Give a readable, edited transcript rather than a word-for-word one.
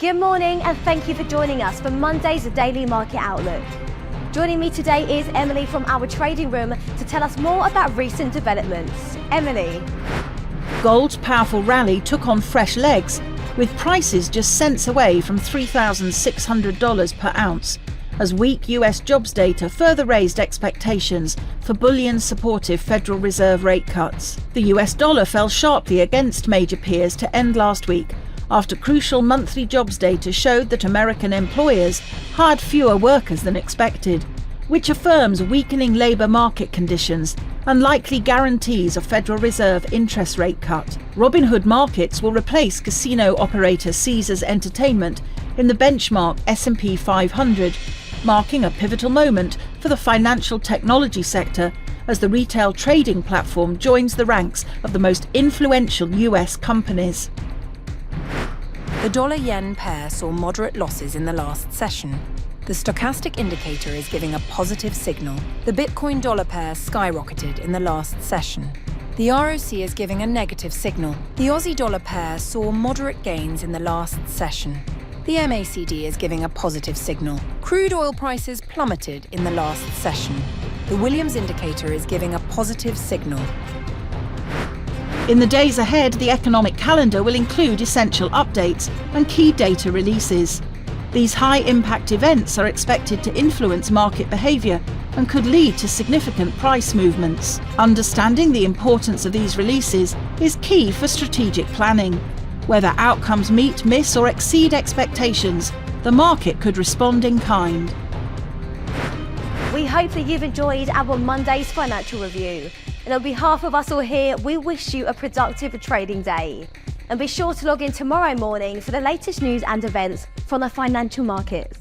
Good morning and thank you for joining us for Monday's Daily Market Outlook. Joining me today is Emily from our trading room to tell us more about recent developments. Emily. Gold's powerful rally took on fresh legs, with prices just cents away from $3,600 per ounce, as weak US jobs data further raised expectations for bullion-supportive Federal Reserve rate cuts. The US dollar fell sharply against major peers to end last week, after crucial monthly jobs data showed that American employers hired fewer workers than expected, which affirms weakening labour market conditions and likely guarantees a Federal Reserve interest rate cut. Robinhood Markets will replace casino operator Caesars Entertainment in the benchmark S&P 500, marking a pivotal moment for the financial technology sector as the retail trading platform joins the ranks of the most influential US companies. The dollar-yen pair saw moderate losses in the last session. The stochastic indicator is giving a positive signal. The Bitcoin-dollar pair skyrocketed in the last session. The ROC is giving a negative signal. The Aussie-dollar pair saw moderate gains in the last session. The MACD is giving a positive signal. Crude oil prices plummeted in the last session. The Williams indicator is giving a positive signal. In the days ahead, the economic calendar will include essential updates and key data releases. These high-impact events are expected to influence market behaviour and could lead to significant price movements. Understanding the importance of these releases is key for strategic planning. Whether outcomes meet, miss or exceed expectations, the market could respond in kind. We hope that you've enjoyed our Monday's financial review. And on behalf of us all here, we wish you a productive trading day. And be sure to log in tomorrow morning for the latest news and events from the financial markets.